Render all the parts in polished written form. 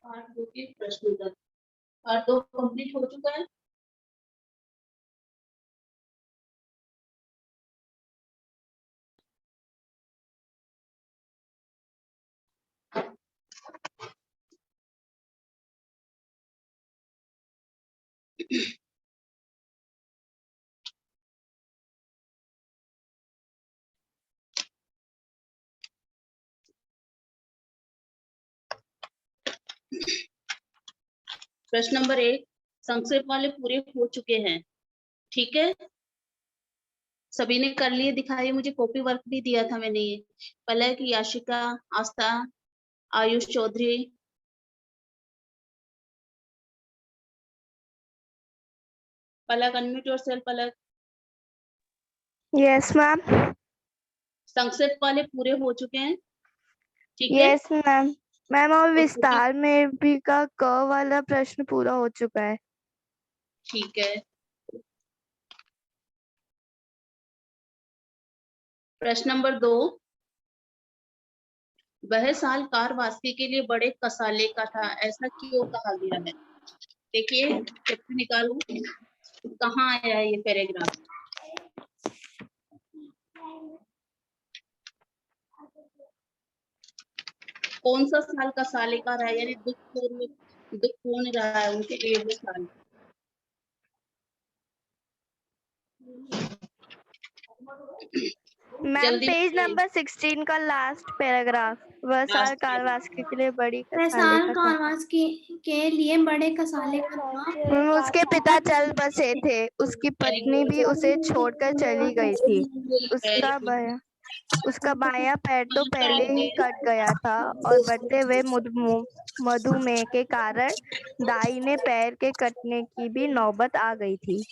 Part 2 के प्रश्न उत्तर। Part 2 complete हो चुका है। प्रश्न नंबर 1 संक्षेप वाले पूरे हो चुके हैं। ठीक है, सभी ने कर लिए दिखाई, मुझे कॉपी वर्क भी दिया था मैंने। ये पलक, याशिका, आस्था, आयुष चौधरी, पलक अनम्यूट योरसेल्फ। पलक, यस मैम। संक्षेप वाले पूरे हो चुके हैं। ठीक है, यस मैम। मैम और विस्तार में भी का क वाला प्रश्न पूरा हो चुका है। ठीक है। प्रश्न नंबर 2 वह साल कारवासी के लिए बड़े कसाले का था, ऐसा क्यों कहा गया है? देखिए चैप्टर निकालो, कहाँ आया है ये पैराग्राफ। कौन सा साल कसाले का रहा है, यानी दुख कौन रहा है उनके लिए वो साल। मैम जल्दी पेज बताइए। नंबर 16 का लास्ट पैराग्राफ। वह साल कारवासी के लिए बड़ी वह कसाले साल का था। कारवास के लिए बड़े कसाले का था। मैम उसके पिता चल बसे थे, उसकी पत्नी भी उसे छोड़कर चली गई थी। उसका बायां पैर तो पहले ही कट गया था और बढ़ते हुए मधुमेह के कारण दाहिने पैर के कटने की भी नौबत आ गई थी।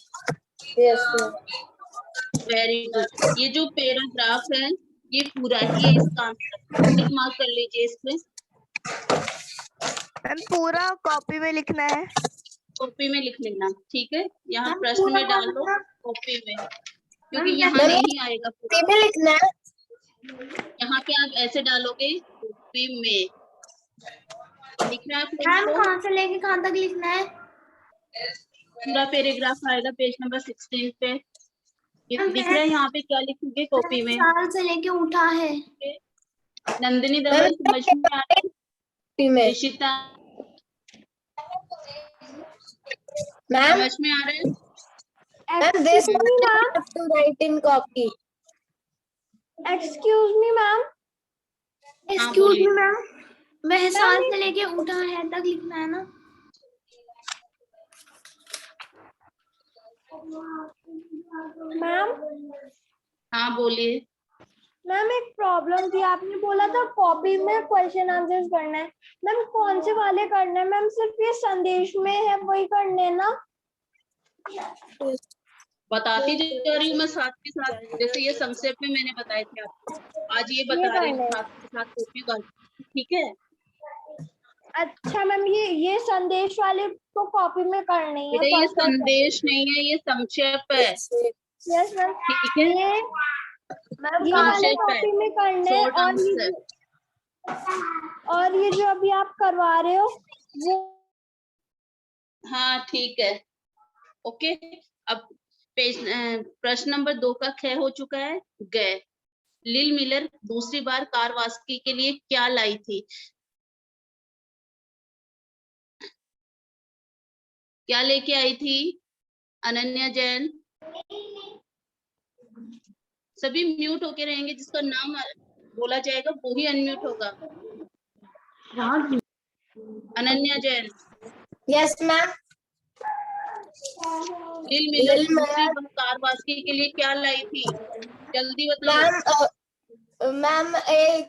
Very good. ये जो पैराग्राफ है ये पूरा ही है, इसका आंसर टिक मार्क कर लीजिए इसमें। मैम पूरा कॉपी में लिखना है। कॉपी में लिख लेना, ठीक है। यहाँ मैम प्रश्न पूरा में डाल दो मतलब कॉपी में, क्योंकि यहाँ नहीं आएगा पूरा। में लिखना है। यहाँ पे आप ऐसे डालोगे कॉपी में, लिखना है फिर मैम इसको। कहाँ से लेके कहाँ तक लिखना है? पूरा पैराग्राफ आएगा पेज नंबर 16 पे। ये मैम दिख रहा है यहाँ पे क्या लिखोगे कॉपी में। साल से लेके उठा है। नंदिनी दवे समझ में आ रहा है? ऋषिता मैम समझ में आ रहा है? this have to write in copy. Excuse me ma'am. Excuse me ma'am, वह साल से लेके उठा है तक लिखना है ना? मैम हाँ बोलिए। मैम एक प्रॉब्लम थी, आपने बोला था कॉपी में क्वेश्चन आंसर्स करना है। मैम कौन से वाले करना है? मैम सिर्फ ये संदेश में है वही करने हैं ना? बताती जा रही हूँ मैं साथ के साथ, जैसे ये संक्षेप में मैंने बताए थे आपको, आज ये बता रही हूँ साथ के साथ कॉपी कर। ठीक है, अच्छा मैम ये संदेश वाले तो कॉपी में करने ही है। बेटा ये संदेश नहीं है, ये संक्षेप है। Yes ma'am. ठीक है, ये वाले संक्षेप है, कॉपी में करने हैं। Short answer. और ये जो अभी आप करवा रहे हो वो। हाँ ठीक है, ओके। अब पेज प्रश्न नंबर 2 का ख हो चुका है। गए। लिल मिलर दूसरी बार कारवासकी के लिए क्या लाई थी? क्या लेके आई थी अनन्या जैन? सभी म्यूट होके रहेंगे, जिसका नाम बोला जाएगा वो ही अनम्यूट होगा। अनन्या जैन। Yes ma'am. लिल मिलर दूसरी बार कारवासकी के लिए क्या लाई थी? जल्दी बताओ। मैम एक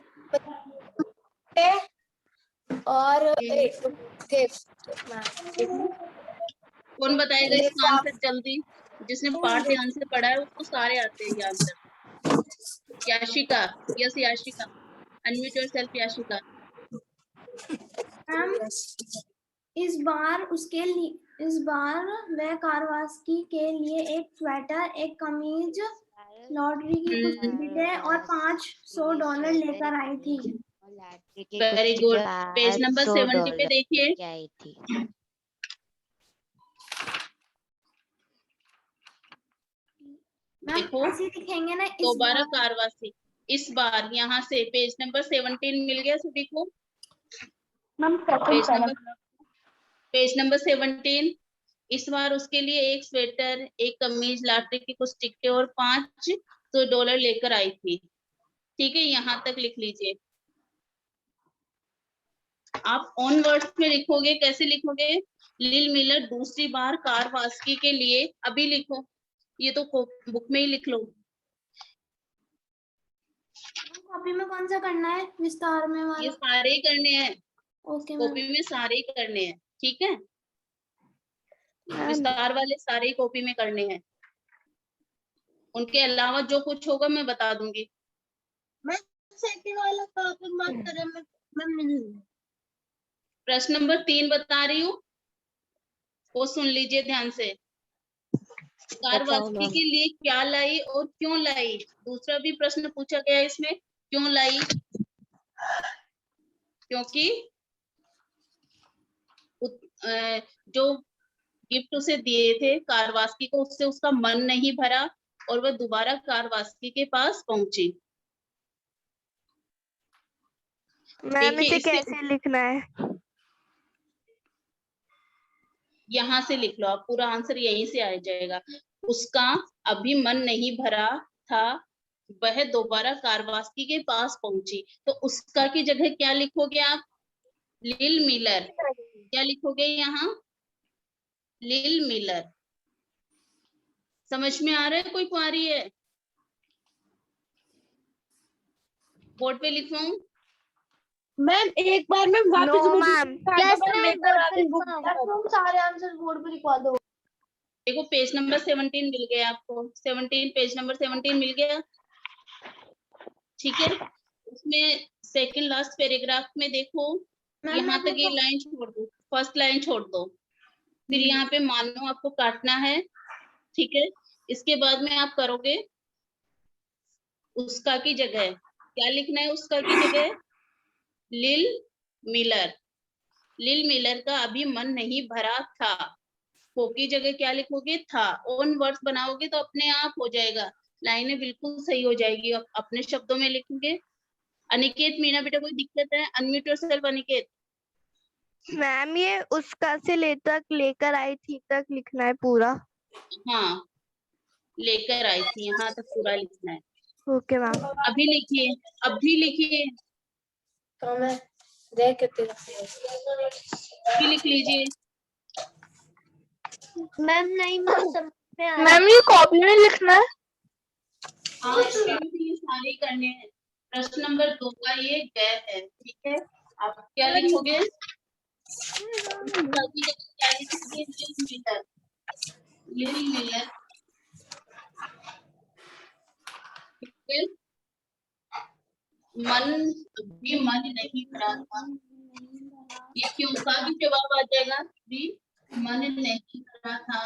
और एक कौन बताएगा इसका आंसर जल्दी? जिसने पाठ ध्यान से पढ़ा है उसको सारे आते हैं ये answer. Yashika, yes Yashika, unmute yourself Yashika. इस बार वह कारवासकी के लिए एक स्वेटर, एक कमीज, लॉटरी की कुछ टिकटें और $500 लेकर आई थी। लैट्री की वेरी कुछ गुड। टिकट पेज नंबर 70 पे देखिए। क्या आई थी। मैम देखो ऐसे दिखेंगे ना इस दोबारा बार। कारवासी। इस बार यहाँ से पेज नंबर 17 मिल गया सभी को। Ma'am page number 17। इस बार उसके लिए एक स्वेटर, एक कमीज, लॉटरी की कुछ टिकटें और $500 लेकर आई थी। ठीक है, यहाँ तक लिख लीजिए। आप ऑन वर्ड्स में लिखोगे, कैसे लिखोगे? लिल मिलर दूसरी बार कार वास्की के लिए, अभी लिखो, ये तो बुक में ही लिख लो। कॉपी में कौन सा करना है, विस्तार में ये वाला? सारे ही करने हैं, ओके मैम। कॉपी में सारे ही करने हैं। ठीक है, विस्तार वाले सारे ही कॉपी में करने हैं। उनके अलावा जो कुछ होगा मैं बता दूंगी। मैं सेकंड वाला कॉपी मार्क करें, मैं प्रश्न नंबर 3 बता रही हूँ, वो सुन लीजिए ध्यान से। कार वास्की के लिए क्या लाई और क्यों लाई? दूसरा भी प्रश्न पूछा गया है इसमें, क्यों लाई? क्योंकि जो गिफ्ट उसे दिए थे कारवास्की को, उससे उसका मन नहीं भरा और वह दोबारा कारवास्की के पास पहुंची। मैम इसे इससे कैसे लिखना है? यहाँ से लिख लो आप, पूरा आंसर यहीं से आ जाएगा। उसका अभी मन नहीं भरा था, वह दोबारा कारवास्की के पास पहुंची। तो उसका की जगह क्या लिखोगे आप? लिल मिलर। क्या लिखोगे यहाँ? लिल मिलर। समझ में आ रहा है? कोई क्वारी है? बोर्ड पे लिखूं? मैम एक बार में वापस नो मैम। सारे आंसर बोर्ड पे लिखवा दो। देखो पेज नंबर 17 मिल गया आपको। 17, पेज नंबर 17 मिल गया। ठीक है, उसमें सेकंड लास्ट पैराग्राफ में देखो, यहाँ तक ये लाइन छोड़ दो, फर्स्ट लाइन छोड़ दो, फिर यहाँ पे मानो आपको काटना है। ठीक है, इसके बाद में आप करोगे उसका की जगह क्या लिखना है? उसका की जगह लिल मिलर। लिल मिलर का अभी मन नहीं भरा था, को की जगह क्या लिखोगे? था। ओन वर्ड्स बनाओगे तो अपने आप हो जाएगा, लाइनें बिल्कुल सही हो जाएगी। अपने शब्दों में लिखेंगे। अनिकेत, मीना बेटा कोई दिक्कत है? Unmute yourself Aniket. मैम ये उसका से लेकर आई थी तक लिखना है पूरा। हाँ, लेकर आई थी, यहाँ तक पूरा लिखना है। Okay ma'am. अभी लिखिए, अभी लिखिए, तो मैं देख के अभी लिख लीजिए। मैम नहीं मैम ये कॉपी में लिखना है। हाँ, ये सारे करने हैं। प्रश्न नंबर 2 का ये गैप है। ठीक है, आप क्या लिखोगे? क्या लिखोगे? लिल मिलर। लिल मिलर। ठीक है, मन अभी मन नहीं भरा था, ये क्यों का भी जवाब आ जाएगा। भी मन नहीं भरा था,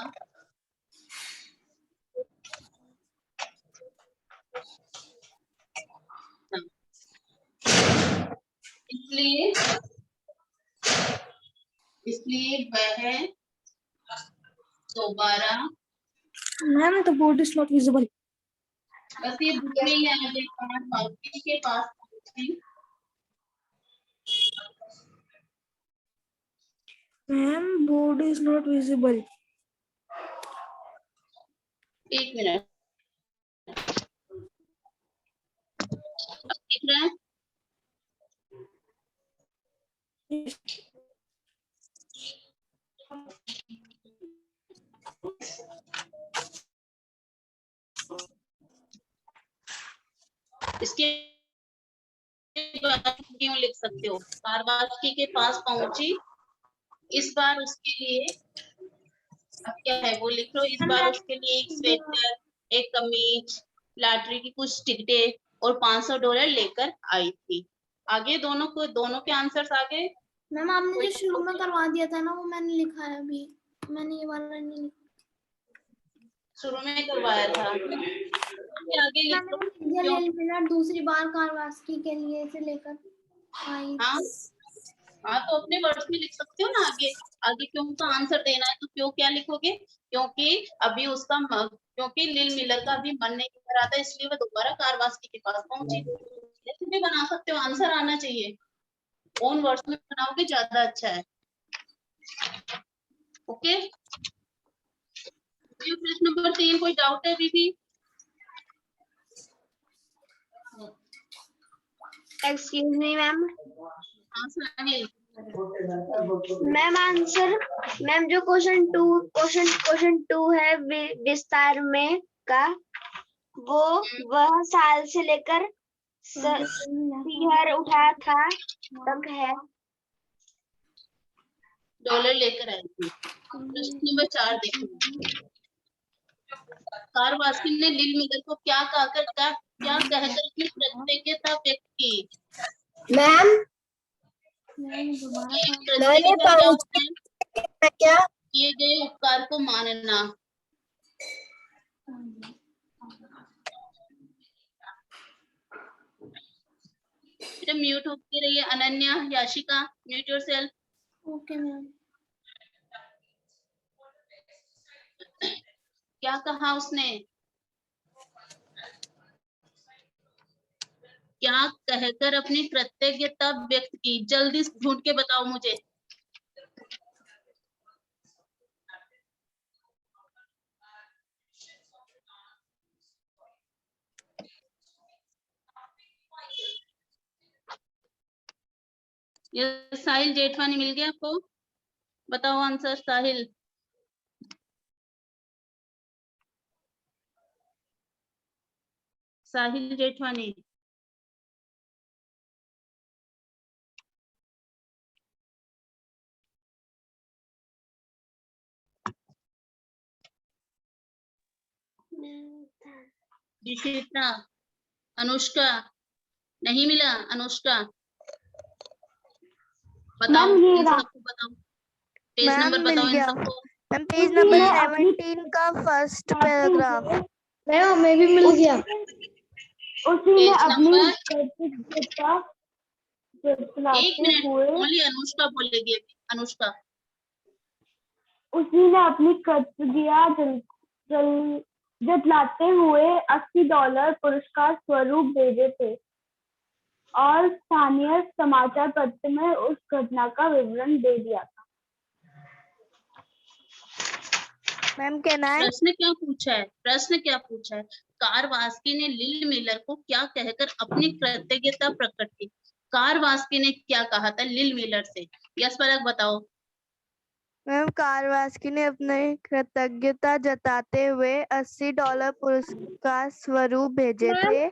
इसलिए वह दोबारा, ma'am the board is not visible. बस ये बुक में ही आ जाएगा, कारवास्की के पास पहुंची। Ma'am board is not visible. एक मिनट, दिख रहा है? इसके बाद क्यों लिख सकते हो? कारवास्की के पास पहुंची, इस बार उसके लिए अब क्या है वो लिख लो। इस बार उसके लिए एक स्वेटर, एक कमीज, लॉटरी की कुछ टिकटें और $500 लेकर आई थी। आगे दोनों के आंसर्स आगे। मैम आपने जो शुरू में करवा दिया था ना वो मैंने लिखा है, अभी मैंने ये वाला नहीं लिखा। शुरू में करवाया था, आगे लिख लो। दूसरी बार कारवास्की के लिए से लेकर हाँ हाँ, तो अपने वर्ड्स में लिख सकते हो ना। आगे आगे क्यों का आंसर देना है तो क्यों क्या लिखोगे? क्योंकि अभी उसका क्योंकि लिल मिलर का अभी मन नहीं कर रहा था, इसलिए वो दोबारा कारवास्की के पास पहुंची। ऐसे भी बना सकते हो, आंसर आना चाहिए। ओन वर्ड्स में बनाओगे ज्यादा अच्छा है। ओके, प्रश्न नंबर 3 कोई डाउट है अभी भी? Excuse me ma'am. हाँ साहिल। मैम आंसर, मैम जो क्वेश्चन टू है विस्तार में का, वो वह साल से लेकर सिहर उठा था तक है। डॉलर लेकर आई थी। प्रश्न नंबर 4 देखो। कारवास्की ने लिल मिलर को क्या कहकर अपनी कृतज्ञता व्यक्त की? मैम कृतज्ञता क्या होता है? क्या किए गए उपकार को मानना। म्यूट होके रहिए। Ananya, Yashika, mute yourself. Okay ma'am. क्या कहा उसने? क्या कहकर अपनी कृतज्ञता व्यक्त की? जल्दी ढूंढ के बताओ मुझे। ये साहिल जेठवानी मिल गया आपको? बताओ आंसर साहिल। साहिल जेठवानी। दिशिता, अनुष्का, नहीं मिला? अनुष्का बताओ, इन सबको बताओ। पेज मैम नंबर मिल बताओ इन गया। सबको। मैम पेज नंबर 17 का फर्स्ट पैराग्राफ। मैम हमें भी मिल गया। उसी ने पेज अपनी नंबर, कृतज्ञता एक जताते मिनट, हुए ओनली अनुष्का बोलेगी अभी। अनुष्का। उसी ने अपनी कृतज्ञता जतलाते हुए $80 पुरस्कार स्वरूप भेजे थे और स्थानीय समाचार पत्र में उस घटना का विवरण दे दिया था। मैम कहना है प्रश्न क्या पूछा है? प्रश्न क्या पूछा है? कारवास्की ने लिल मिलर को क्या कहकर अपनी कृतज्ञता प्रकट की? कारवास्की ने क्या कहा था लिल मिलर से? यस पलक बताओ। मैम कारवास्की ने अपनी कृतज्ञता जताते हुए $80 पुरस्कार स्वरूप भेजे थे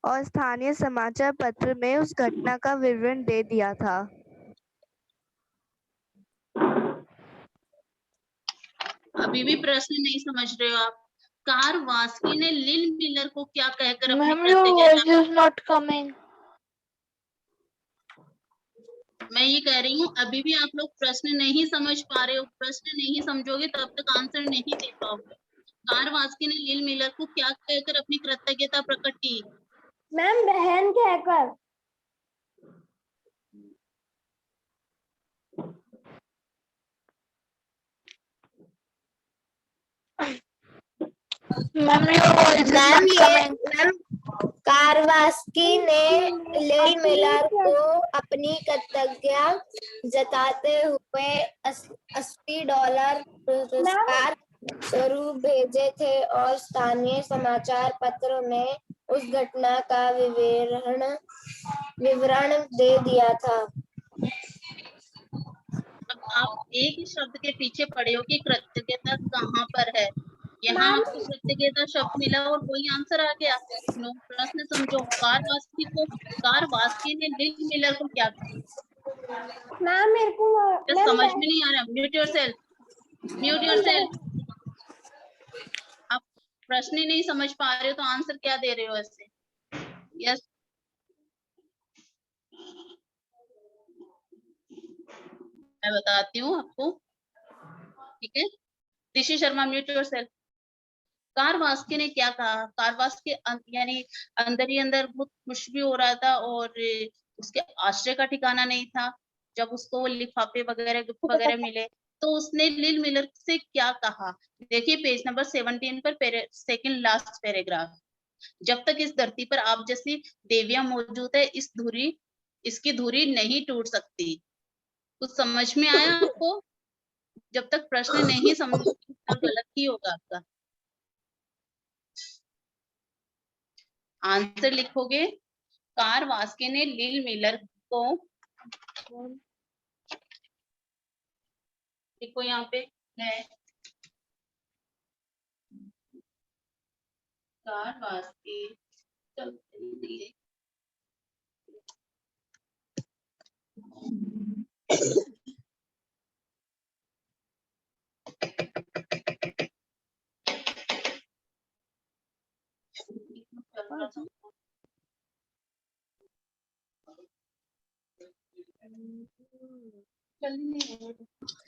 और स्थानीय समाचार पत्र में उस घटना का विवरण दे दिया था। अभी भी प्रश्न नहीं समझ रहे हो आप? कारवास्की ने लिल मिलर को क्या कहकर अपनी कृतज्ञता? Not coming. मैं ये कह रही हूँ अभी भी आप लोग प्रश्न नहीं समझ पा रहे हो। प्रश्न नहीं समझोगे तब तक आंसर नहीं दे पाओगे। कारवास्की ने लिल मिलर को क्या कहकर अपनी कृतज्ञता प्रकट की? मैम बहन कहकर। मैम कारवास्की ने लिल मिलर को अपनी कृतज्ञता जताते हुए $80 पुरस्कार स्वरूप भेजे थे और स्थानीय समाचार पत्र में उस घटना का विवरण दे दिया था। अब आप एक ही शब्द के पीछे पड़े हो कि कृतज्ञता कहाँ पर है। यहाँ आपको कृतज्ञता शब्द मिला और वही आंसर आ गया। नो, प्रश्न समझो। कारवास्की ने लिल मिलर को क्या कहा? मैम मेरे को तो समझ में नहीं आ रहा। Mute yourself, mute yourself. आप प्रश्न ही नहीं समझ पा रहे हो तो आंसर क्या दे रहे हो ऐसे? यस, मैं बताती हूँ आपको, ठीक है। ऋषि शर्मा, म्यूट योरसेल्फ। कारवास्की ने क्या कहा? कारवास्की यानी अंदर ही अंदर बहुत खुश भी हो रहा था और उसके आश्रय का ठिकाना नहीं था। जब उसको वो लिफाफे वगैरह गिफ्ट वगैरह मिले तो उसने लिल मिलर से क्या कहा? देखिए पेज नंबर 17 पर सेकंड लास्ट पैराग्राफ। जब तक इस धरती पर आप जैसी देवियां मौजूद है इसकी धुरी नहीं टूट सकती। कुछ समझ में आया आपको? जब तक प्रश्न नहीं समझ तो गलत ही होगा आपका। आंसर लिखोगे कार्ल वास्के ने लिल मिलर को, देखो यहाँ पे है कार्ल वास्के,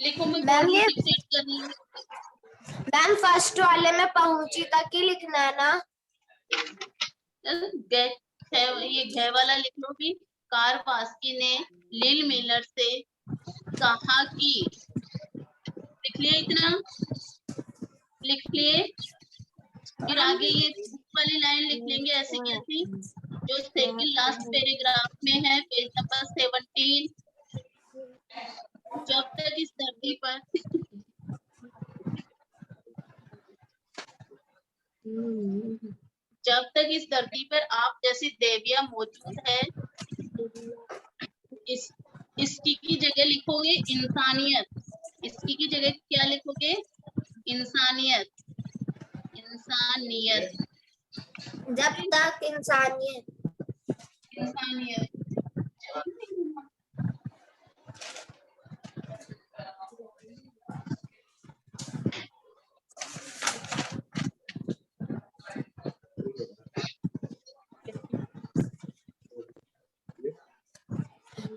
लिखो मैं मैम ये डिक्टेट कर रही हूँ। मैम फर्स्ट वाले में पहुंची तक ही लिखना है ना? ये घ वाला लिख लो भी। कार्ल वास्के ने लिल मिलर से कहा कि, लिख लिया इतना? लिख लिए? फिर आगे ये बुक वाली लाइन लिख लेंगे ऐसे कैसे, जो सेकंड लास्ट पैराग्राफ में है पेज नंबर 17। जब तक इस धरती पर आप जैसी देवियां मौजूद है, इसकी की जगह लिखोगे इंसानियत। इसकी की जगह क्या लिखोगे? इंसानियत। जब तक इंसानियत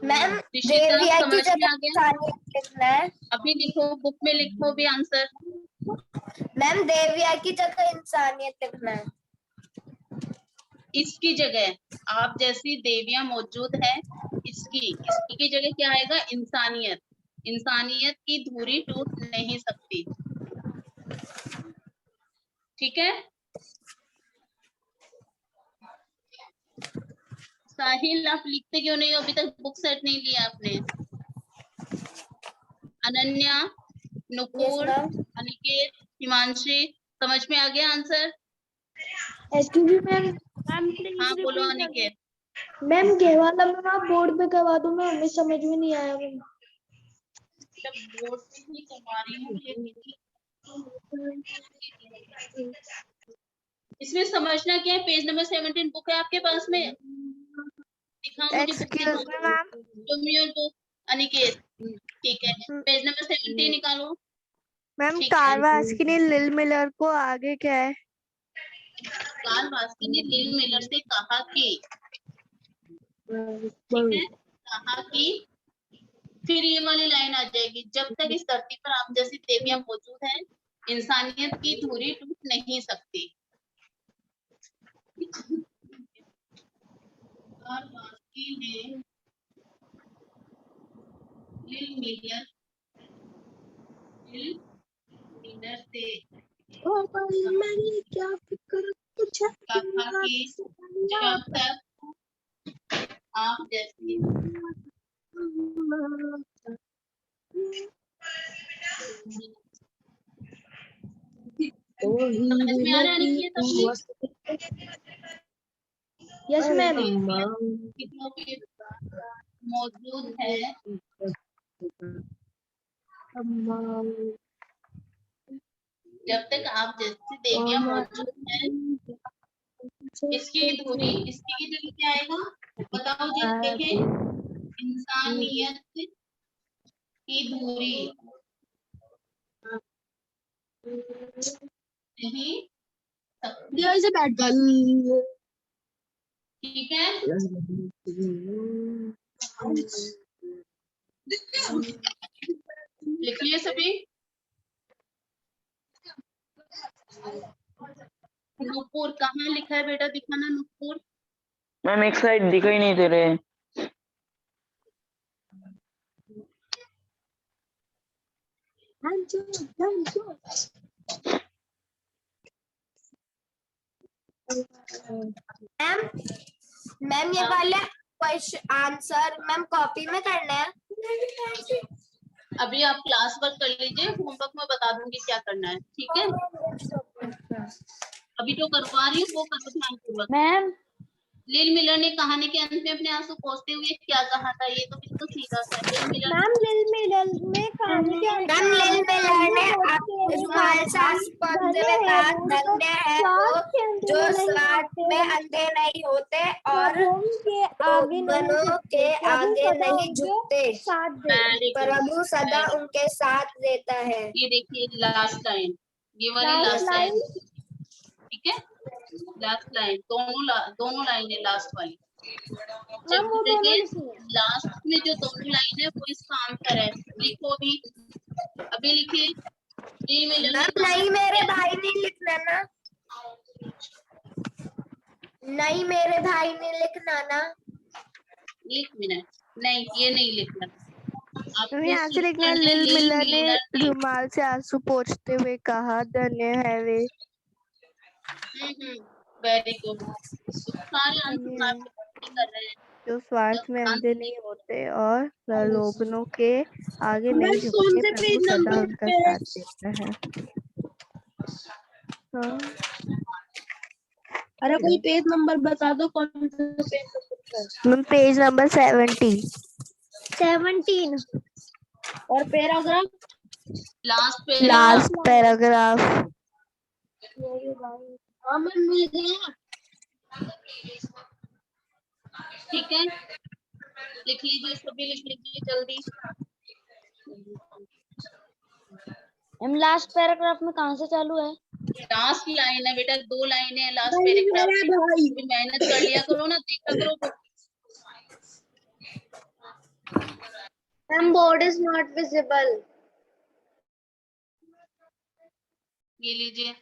मैम देविया की जगह इंसानियत लिखना है। अभी लिखो, बुक में लिखो भी आंसर। मैम देविया की जगह इंसानियत लिखना है। इसकी जगह आप जैसी देवियां मौजूद है, इसकी की जगह क्या आएगा? इंसानियत। इंसानियत की धुरी टूट नहीं सकती। ठीक है? साहिल आप लिखते क्यों नहीं हो? अभी तक बुक सेट नहीं लिया आपने। अनन्या, नुपुर, अनिकेत, हिमांशी, समझ में आ गया आंसर? मैम हाँ बोलो अनिकेत। मैम ये वाला मैम आप बोर्ड पे करवा दो, मैं हमें समझ में नहीं आया मैम। जब बोर्ड पे ही करवा रही हूँ इसमें समझना क्या है? पेज नंबर 17 बुक है आपके पास में? दिखाओ मुझे बुक, दिखाओ अनिकेत। ठीक है, पेज नंबर 17 निकालो। मैम कार्ल वास्के ने लिल मिलर को आगे क्या है? कार्ल वास्के ने लिल मिलर से कहा कि, ठीक है, कहा कि, फिर ये वाली लाइन आ जाएगी, जब तक इस धरती पर आप जैसी देवियां मौजूद हैं, इंसानियत की धुरी टूट नहीं सकती। कार्ल वास्के ने लिल मिलर से मैंने क्या फिक्र पूछा कहा कि जब तक आप जैसी समझ में आ रहा है? Yes ma'am. मौजूद है, जब तक आप जैसी देवियां मौजूद है, इसकी जगह क्या आएगा? बताओ जी, देखें। इंसानियत की धुरी नहीं सकती। ठीक है? लिख लिए सभी? नुपुर कहाँ लिखा है बेटा? दिखाना नुपुर। मैम एक साइड दिखाई नहीं दे रहे। मैम मैम ये वाले क्वेश्चन आंसर मैम कॉपी में करना है। अभी आप क्लास वर्क कर लीजिए, होमवर्क में बता दूंगी क्या करना है, ठीक है। अभी जो करवा रही हूँ वो करो ध्यानपूर्वक। मैम लिल मिलर ने कहानी के अंत में अपने आंसू पोंछते हुए क्या कहा था? ये तो बिल्कुल सीधा सा है। लिल मिलर मैम लिल मिलर में कहानी के अंत मैम लिल मिलर ने रुमाल से आंसू पोंछते हुए कहा, धन्य है वो जो स्वार्थ में अंधे नहीं होते और लोगों के आगे नहीं झुकते, प्रभु सदा उनके साथ रहता है। ये देखिए लास्ट लाइन, ये वाली लास्ट लाइन, ठीक है। लास्ट लाइन, दोनों लाइन है लास्ट वाली। लास्ट में जो दोनों लाइन है वो इसका आंसर है। लिखो अभी लिखिए। नहीं मेरे भाई ने लिखना ना, नहीं मेरे भाई ने लिखना ना। एक मिनट, नहीं ये नहीं लिखना। यहाँ से लिखना है, लिल मिलर ने रुमाल से आंसू पोंछते हुए कहा, धन्य है वे। Very good. सारे आंसर आप कर रहे हैं जो स्वार्थ में अंधे नहीं होते और प्रलोभनों के आगे नहीं झुकते, प्रभु सदा उनका साथ देता है। हाँ। अरे कोई पेज नंबर बता दो, कौन सा page number? Ma'am page number 17 और पैराग्राफ लास्ट पैराग्राफ। हाँ मैम मिल गया। ठीक है, लिख लीजिए, सभी लिख लीजिए जल्दी। हम लास्ट पैराग्राफ में कहाँ से चालू है? लास्ट लाइन है बेटा, 2 लाइन है लास्ट पैराग्राफ में। मेहनत कर लिया करो ना, देखा करो। Ma'am board is not visible. ये लीजिए।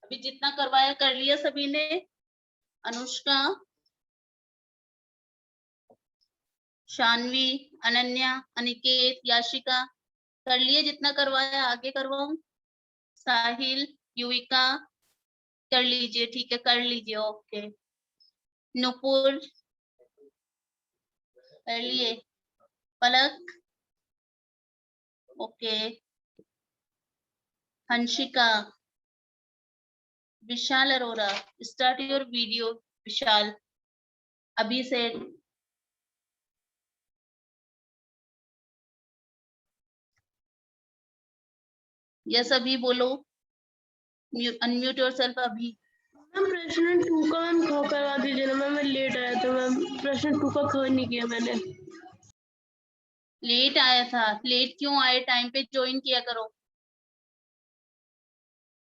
अभी जितना करवाया कर लिया सभी ने। अनुष्का, शानवी, अनन्या, अनिकेत, याशिका, कर लिए जितना करवाया? आगे करवाऊं? साहिल, युविका, कर लीजिए, ठीक है कर लीजिए। ओके, नुपुर कर लिए, Palak okay, Hansika, Vishal Arora, start your video. Vishal, अभी से यस अभी बोलो, अनम्यूट योरसेल्फ अभी। मैम प्रश्न 2 का मैम ख करवा दीजिए ना मैम, मैं लेट आया था मैम, प्रश्न 2 का ख नहीं किया मैंने। लेट आया था? लेट क्यों आए? टाइम पे ज्वाइन किया करो,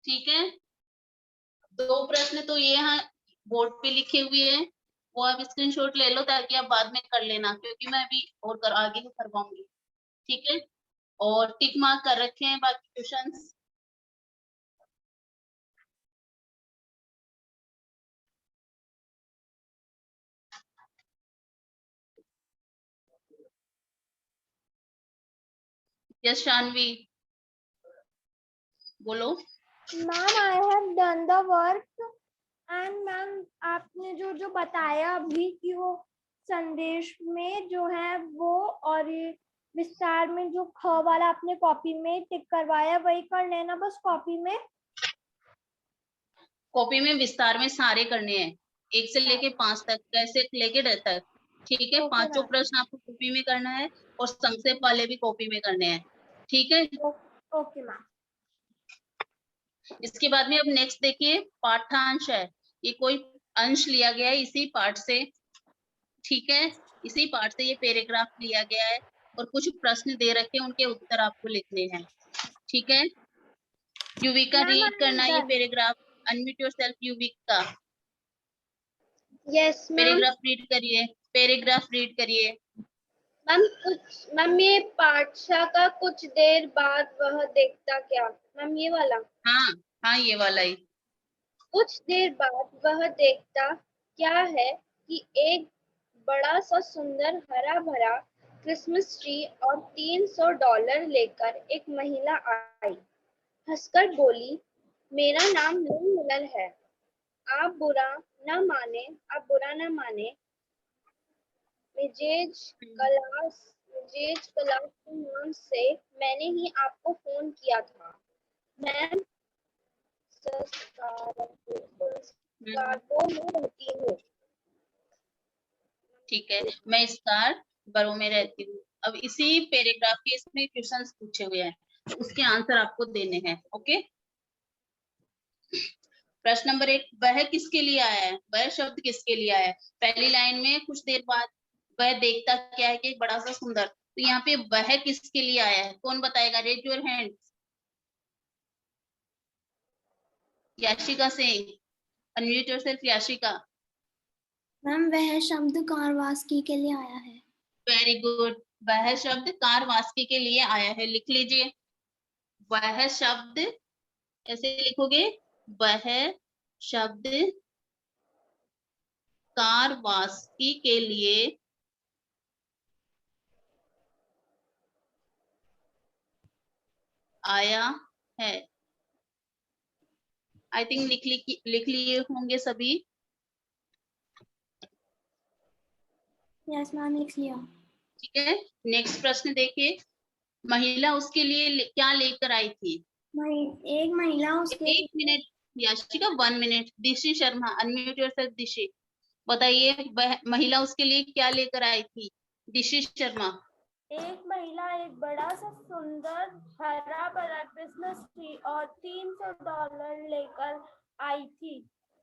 ठीक है। 2 प्रश्न तो ये यहाँ बोर्ड पे लिखे हुए हैं, वो आप स्क्रीनशॉट ले लो ताकि आप बाद में कर लेना, क्योंकि मैं अभी और आगे भी करवाऊंगी, ठीक है। और टिक मार्क कर रखे हैं बाकी क्वेश्चंस। यस शानवी बोलो। Ma'am I have done the work and ma'am आपने जो बताया अभी कि वो संदेश में जो है वो, और ये विस्तार में जो ख वाला आपने कॉपी में टिक करवाया वही कर लेना बस कॉपी में। कॉपी में विस्तार में सारे करने हैं, 1 से लेके 5 तक, कैसे लेके 10 तक, ठीक है। पांचों प्रश्न आपको कॉपी में करना है और संक्षेप वाले भी कॉपी में करने हैं, ठीक है। Okay ma'am. इसके बाद में अब नेक्स्ट देखिए, पाठांश है। ये कोई अंश लिया गया है इसी पाठ से, ठीक है। इसी पाठ से ये पैराग्राफ लिया गया है और कुछ प्रश्न दे रखे हैं, उनके उत्तर आपको लिखने हैं, ठीक है, युविका मैम, रीड करना ये done. Paragraph. Unmute yourself Yuvika. Yes ma'am. Paragraph read करिए, पैराग्राफ रीड करिए। मैम ये पाठशा का कुछ देर बाद वह देखता क्या, मैम ये वाला। हाँ हाँ, ये वाला ही। कुछ देर बाद वह देखता क्या है कि एक बड़ा सा सुंदर हरा भरा क्रिसमस ट्री और $300 लेकर एक महिला आई। हंसकर बोली, मेरा नाम नीलमलर है। आप बुरा न माने, मिजेज कलास के नाम से मैंने ही आपको फोन किया था। मैं स्कार्बो में रहती हूँ। ठीक है, मैं स्कार्बरो में रहती हूँ। अब इसी पैराग्राफ के इसमें क्वेश्चंस पूछे हुए हैं, तो उसके आंसर आपको देने हैं। ओके, प्रश्न नंबर 1, वह किसके लिए आया है? वह शब्द किसके लिए आया है? पहली लाइन में कुछ देर बाद वह देखता क्या है कि एक बड़ा सा सुंदर, तो यहाँ पे वह किसके लिए आया है? कौन बताएगा? Raise your hand. Yashika Singh, unmute yourself Yashika. Ma'am वह शब्द कारवास्की के लिए आया है। वेरी गुड, वह शब्द कारवास्की के लिए आया है। लिख लीजिए, वह शब्द ऐसे लिखोगे, वह शब्द कारवास्की के लिए आया है। आई थिंक लिख लिए होंगे सभी। यस मैम लिख लिया। ठीक है, नेक्स्ट प्रश्न देखिए, महिला उसके लिए क्या लेकर आई थी? एक महिला उसके 1 मिनट याशिका, 1 मिनट। दिशी शर्मा, अनम्यूट योरसेल्फ दिशी। बताइए, वह महिला उसके लिए क्या लेकर आई थी? दिशी शर्मा। एक महिला एक बड़ा सा सुंदर हरा भरा क्रिसमस ट्री और $300 लेकर आई थी।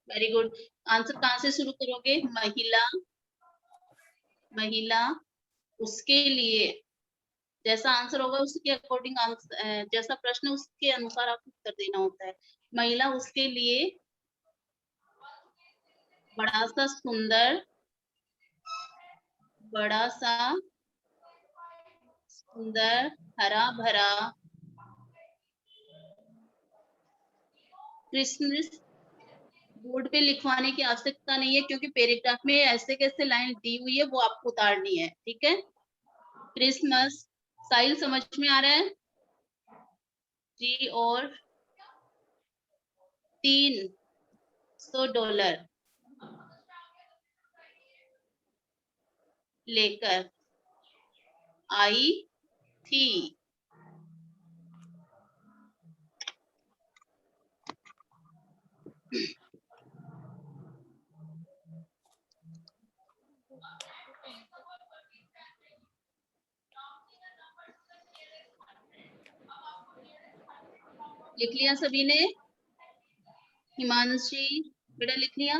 वेरी गुड, आंसर कहाँ से शुरू करोगे? महिला उसके लिए, जैसा आंसर होगा उसके अकॉर्डिंग आंसर, जैसा प्रश्न उसके अनुसार आपको उत्तर देना होता है। महिला उसके लिए बड़ा सा सुंदर हरा भरा क्रिसमस, बोर्ड पे लिखवाने की आवश्यकता नहीं है क्योंकि पैराग्राफ में ऐसे कैसे लाइन दी हुई है वो आपको उतारनी है। ठीक है, क्रिसमस, साहिल समझ में आ रहा है जी? और $300 लेकर आई थी। लिख लिया सभी ने? हिमांशी बेटा लिख लिया?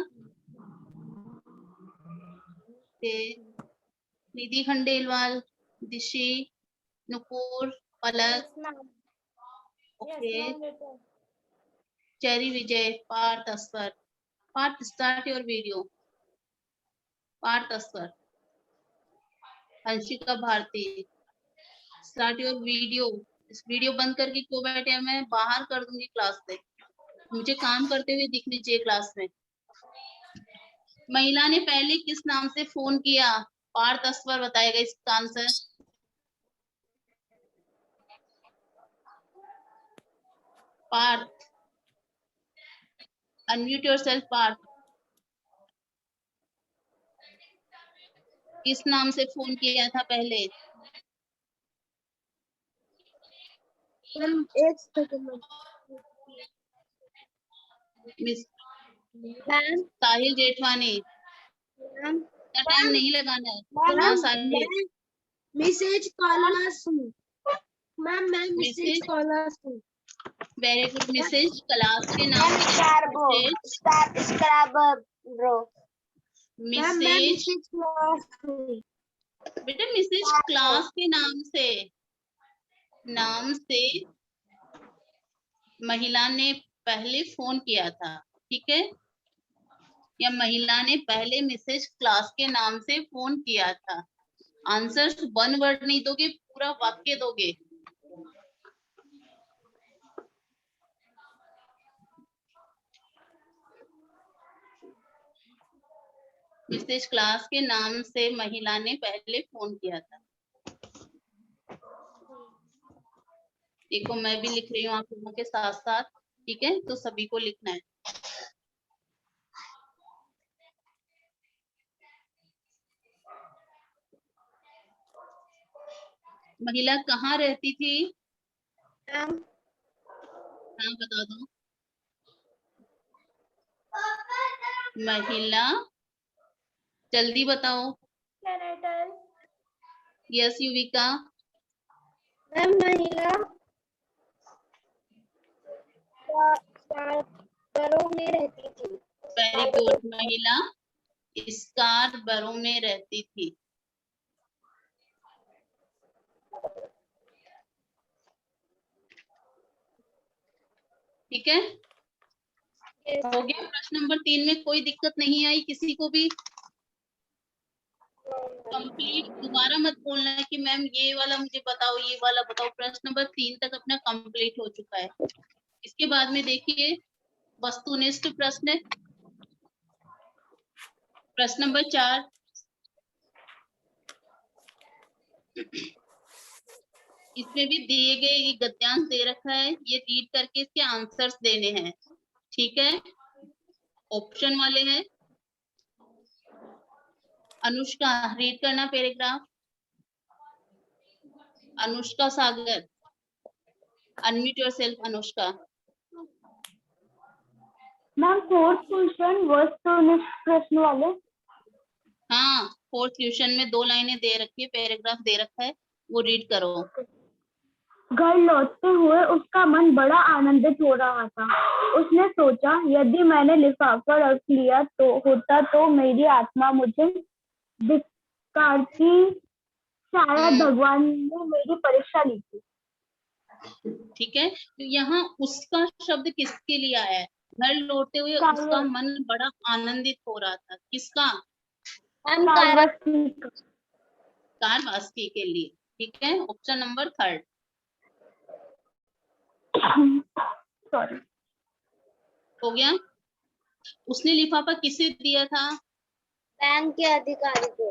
Nidhi Khandelwal, Dishi, Nupur, Palak, okay, Cheri Vijay, Parth Aswar. Parth, start your video. Parth Aswar, Hansika Bharati, start your video. इस वीडियो बंद करके क्यों बैठे हैं? मैं बाहर कर दूंगी क्लास से, मुझे काम करते हुए दिखनी चाहिए क्लास में। महिला ने पहले किस नाम से फोन किया? पार्थ अस्वर बताएगा इसका answer. Parth, unmute yourself Parth. किस नाम से फोन किया था पहले? एक second miss ma'am. Sahil Jethwani, time नहीं लगाना है। हाँ साहिल, मिसेज कॉलर्स मैम, मैं मिसेज कॉलर्स हूँ। वेरी गुड, मिसेज क्लास के नाम से मिसेज, बेटा मिसेज क्लास के नाम से महिला ने पहले फोन किया था, ठीक है, या महिला ने पहले मिसेज क्लास के नाम से फोन किया था। आंसर वन वर्ड नहीं दोगे, पूरा वाक्य दोगे। मिसेज क्लास के नाम से महिला ने पहले फोन किया था। देखो मैं भी लिख रही हूँ आप लोगों के साथ साथ, ठीक है, तो सभी को लिखना है। महिला कहाँ रहती थी? हाँ बता दो। महिला, जल्दी बताओ। यस युविका। मैम महिला घरों में रहती थी। Very good. महिला स्कार्बरो में रहती थी। ठीक है, हो गया। प्रश्न नंबर 3 में कोई दिक्कत नहीं आई किसी को भी? कंप्लीट। दोबारा मत बोलना है कि मैम ये वाला मुझे बताओ, ये वाला बताओ। प्रश्न नंबर 3 तक अपना कंप्लीट हो चुका है। इसके बाद में देखिए वस्तुनिष्ठ प्रश्न। प्रश्न नंबर 4, इसमें भी दिए गए ये गद्यांश दे रखा है, ये रीड करके इसके आंसर्स देने हैं। ठीक है, ऑप्शन वाले हैं। अनुष्का रीड करना paragraph. Anushka Sagar, unmute yourself Anushka. Ma'am fourth question वस्तुनिष्ठ प्रश्न वाले। हाँ, फोर्थ क्वेश्चन में 2 लाइनें दे रखी है, पैराग्राफ दे रखा है, वो रीड करो। घर लौटते हुए उसका मन बड़ा आनंदित हो रहा था। उसने सोचा यदि मैंने लिफाफा रख लिया तो होता तो मेरी आत्मा मुझे धिक्कारती, शायद भगवान ने मेरी परीक्षा ली थी। ठीक है, तो यहाँ उसका शब्द किसके लिए आया है? घर लौटते हुए उसका मन बड़ा आनंदित हो रहा था। किसका? कारवास्की के लिए। ठीक है, ऑप्शन नंबर 3। सॉरी, हो गया। उसने लिफाफा किसे दिया था? बैंक के अधिकारी को।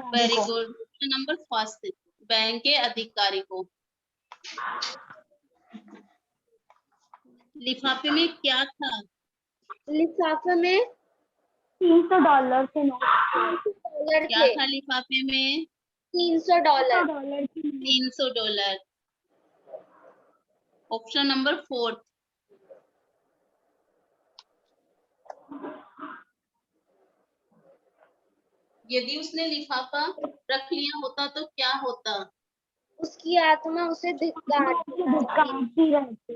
Very good. Option number 1, bank के अधिकारी को। लिफाफे में क्या था? लिफाफे में $300 के नोट। क्या था लिफाफे में? $300। $300। Option number 4। यदि उसने लिफाफा रख लिया होता तो क्या होता? उसकी आत्मा उसे धिक्कारती रहती।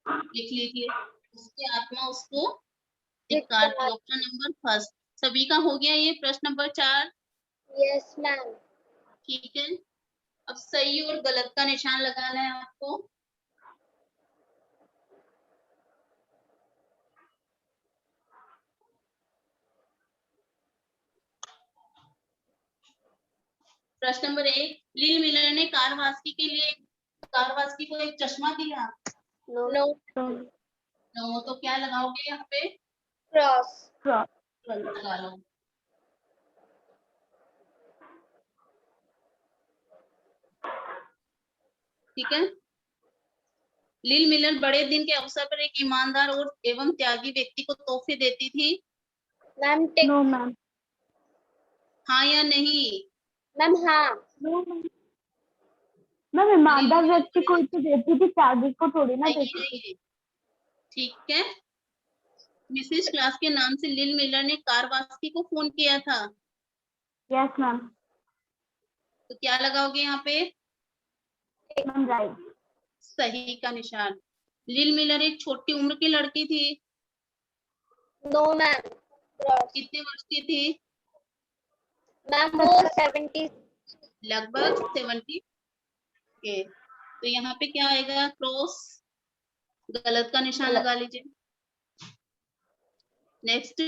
लिख लीजिए, उसकी आत्मा उसको धिक्कारती। ऑप्शन नंबर 1 सभी का हो गया। ये प्रश्न नंबर 4। Yes ma'am. ठीक है, अब सही और गलत का निशान लगाना है आपको। प्रश्न नंबर 1, लिल मिलर ने कारवास्की को एक चश्मा दिया। नो, तो क्या लगाओगे यहाँ पे? क्रॉस। लगा लो। ठीक है, लिल मिलर बड़े दिन के अवसर पर एक ईमानदार और एवं त्यागी व्यक्ति को तोहफे देती थी। Ma'am no ma'am. हाँ या नहीं? मैम हाँ। मैम ईमानदार व्यक्ति को तो देती थी, त्यागी को थोड़ी ना देती थी। ठीक है, मिसेज क्लास के नाम से लिल मिलर ने कारवास्की को फोन किया था। Yes ma'am. तो क्या लगाओगे यहाँ पे? Ma'am right. सही का निशान। लिल मिलर एक छोटी उम्र की लड़की थी। No ma'am. कितने वर्ष की थी? मैम वो 70। लगभग 70 के। तो यहाँ पे क्या आएगा? क्रॉस। गलत का निशान लगा लीजिए। नेक्स्ट,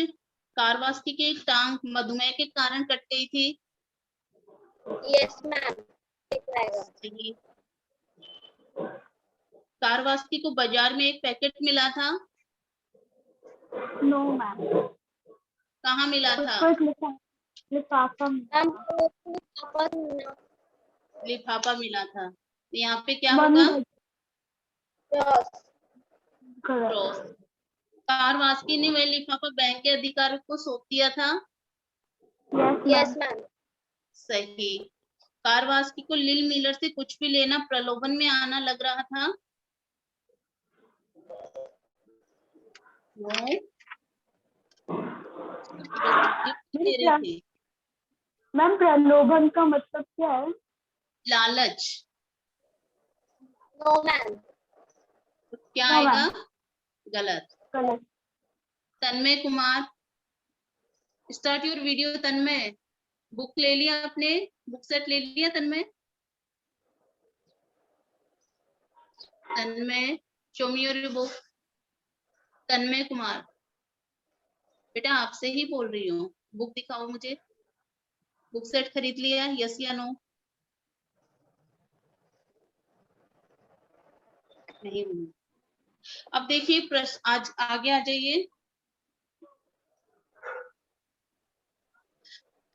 कारवास्की की एक टांग मधुमेह के कारण कट गई थी। Yes ma'am. सही। कारवास्की को बाजार में एक पैकेट मिला था। No ma'am. कहाँ मिला था? लिफाफा लिफाफा मिला था। यहाँ पे क्या होगा? क्रॉस। कारवास्की ने वह लिफाफा बैंक के अधिकारी को सौंप दिया था। Yes ma'am. सही। कारवास्की को लिल मिलर से कुछ भी लेना प्रलोभन में आना लग रहा था। वो दे रही थी। मैम प्रलोभन का मतलब क्या है? लालच। No ma'am. तो क्या No, आएगा? ma'am. गलत। गलत। Tanmay Kumar, start your video. Tanmay, book ले लिया आपने? बुक सेट ले लिया Tanmay? Tanmay, show me your book. Tanmay Kumar, बेटा आपसे ही बोल रही हूँ, बुक दिखाओ मुझे। बुक सेट खरीद लिया? यस या नो? नहीं। अब देखिए प्रश्न, आज आगे आ जाइए।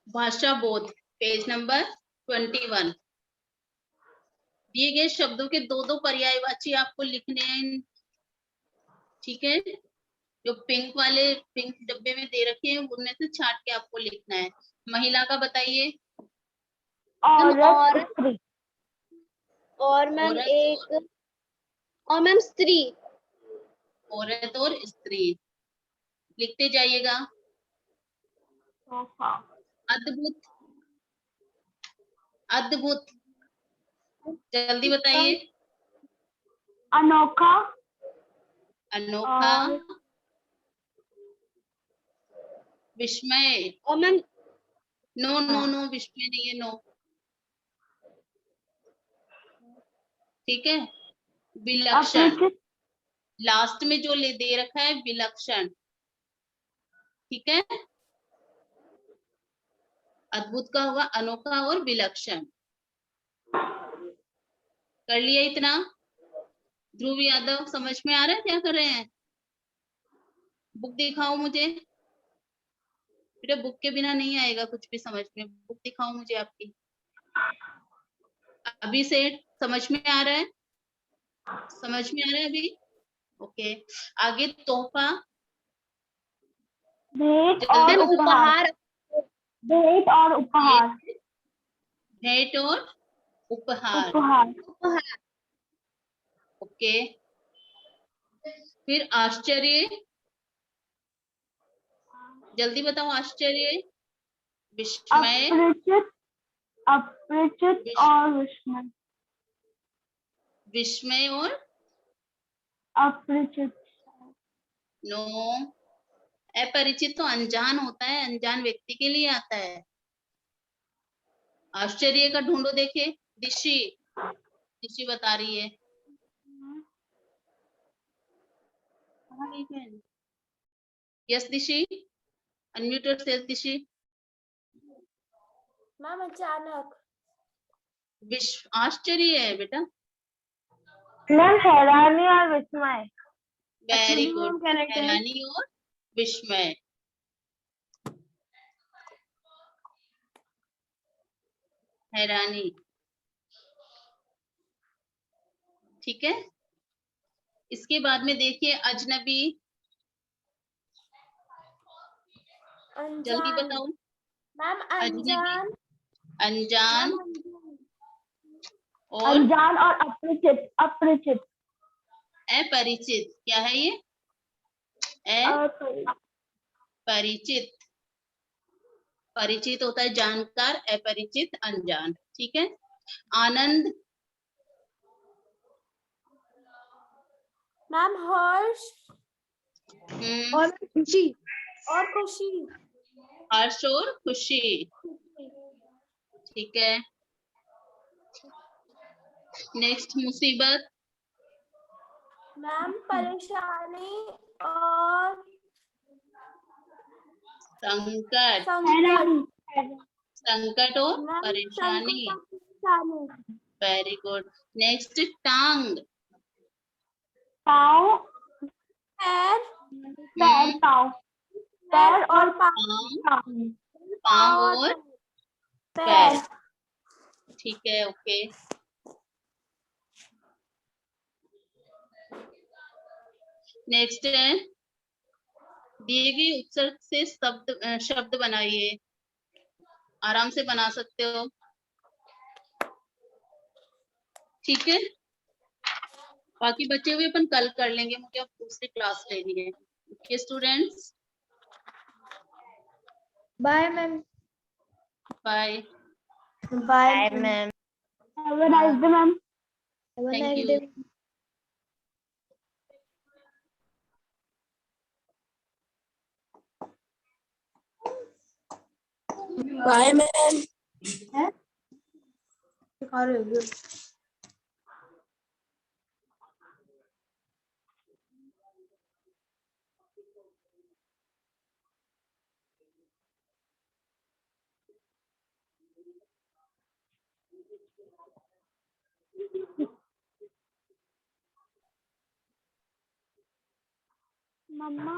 भाषा बोध, पेज नंबर 21। दिए गए शब्दों के दो दो पर्यायवाची आपको लिखने हैं। ठीक है, जो पिंक डब्बे में दे रखे हैं उनमें से छांट के आपको लिखना है। महिला का बताइए। औरत, स्त्री। और मैम औरत एक, और मैम स्त्री। औरत और स्त्री लिखते जाइएगा। सोफा। अद्भुत, अद्भुत, जल्दी बताइए। अनोखा। अनोखा। और विस्मय। और मैम नो नो नो, विस्मय नहीं है, नो। ठीक है। विलक्षण, अपरिचित। लास्ट में जो ले दे रखा है विलक्षण। ठीक है। अद्भुत का होगा अनोखा और विलक्षण। कर लिया इतना? ध्रुव यादव, समझ में आ रहा है क्या कर रहे हैं? बुक दिखाओ मुझे बेटा, बुक के बिना नहीं आएगा कुछ भी समझ में। बुक दिखाओ मुझे आपकी। अभी से समझ में आ रहा है? समझ में आ रहा है अभी? ओके। आगे तोहफा, भेंट जल्दी और बताओ। उपहार। भेंट और उपहार। भेंट और उपहार। उपहार। ओके। फिर आश्चर्य, जल्दी बताओ। आश्चर्य, विस्मय, अपरिचित। अपरिचित और विस्मय। विस्मय और अपरिचित। नो। अपरिचित तो अनजान होता है, अनजान व्यक्ति के लिए आता है। आश्चर्य का ढूंढो, देखे। दिशी, दिशी बता रही है। यस दिशी, अनम्यूट योरसेल्फ दिशी। मैम अचानक। आश्चर्य है बेटा। मैम हैरानी और विस्मय। Very good. हैरानी और विस्मय। हैरानी। ठीक है। इसके बाद में देखिए अजनबी, जल्दी अनजान। बताओ। मैम अजनबी, अनजान। अनजान और अनजान और अपरिचित। अपरिचित। अपरिचित। क्या है ये? अपरिचित। परिचित होता है जानकार, अपरिचित अनजान। ठीक है। आनंद, मैम हर्ष और खुशी। और खुशी। हर्ष और खुशी। ठीक है। नेक्स्ट मुसीबत, मैम परेशानी और संकट, संकट। संकट और मैम परेशानी। संकट और परेशानी। Very good. नेक्स्ट टांग, पाँव, पैर, पैर, पाँव, पैर और पाँव, पाँव और पैर। पैर। ठीक है, ओके। नेक्स्ट है, दिए गए उपसर्ग से शब्द बनाइए। आराम से बना सकते हो, ठीक है। बाकी बचे हुए अपन कल कर लेंगे, मुझे अब दूसरी क्लास लेनी है। Okay students, bye ma'am. Bye. Bye ma'am. Have a nice day ma'am. Thank you. Bye ma'am. मम्मा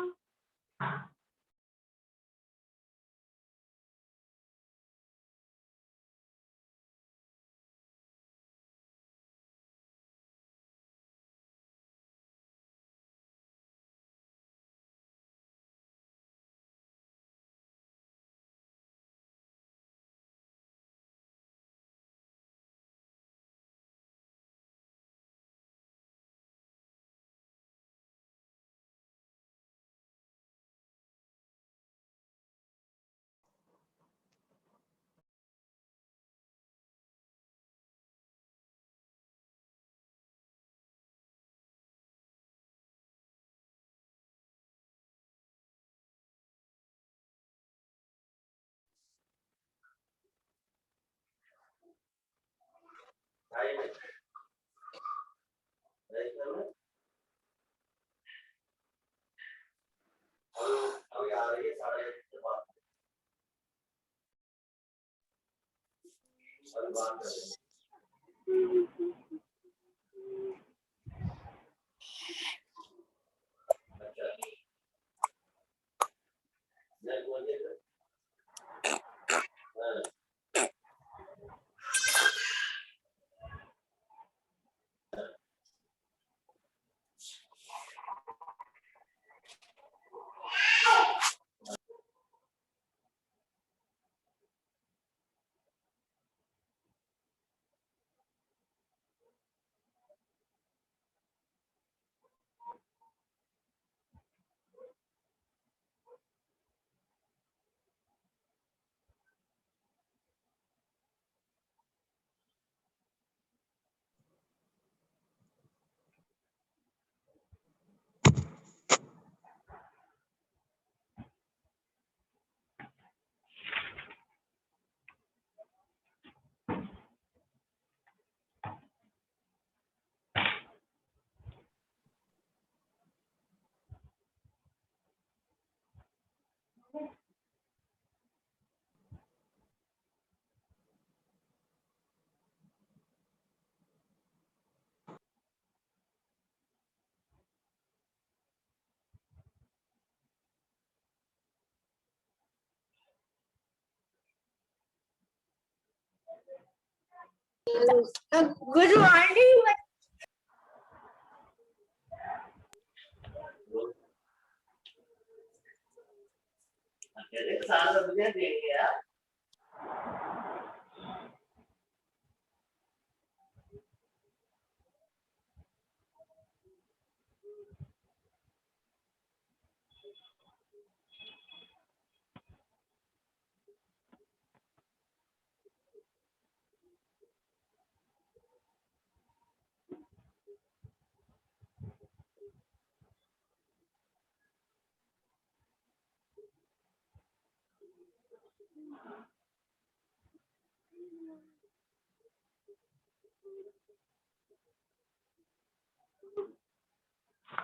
गुड मॉर्निंग।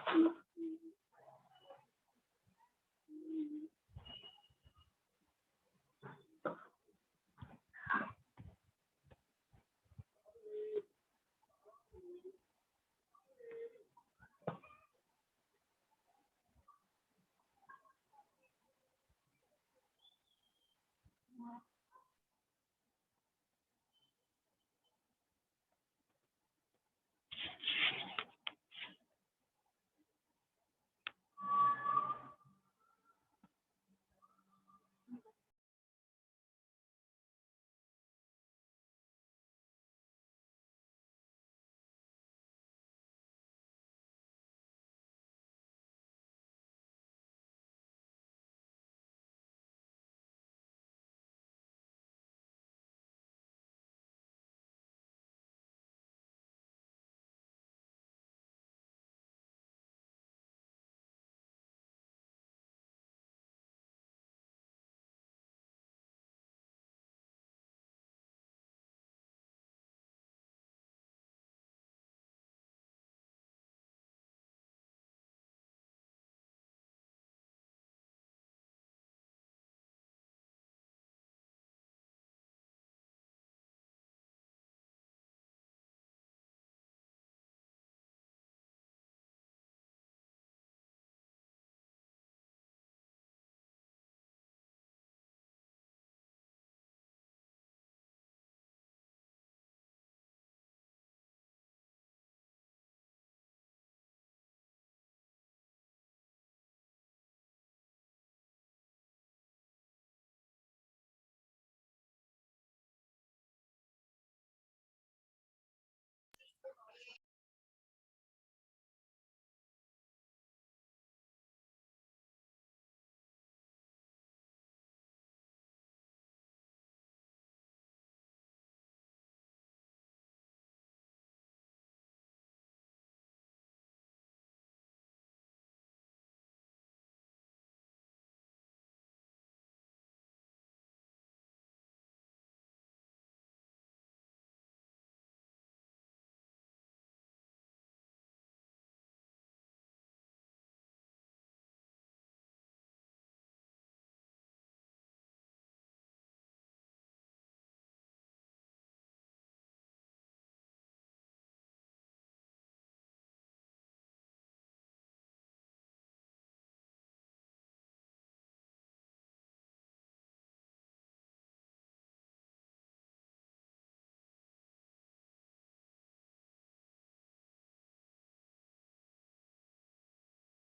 है।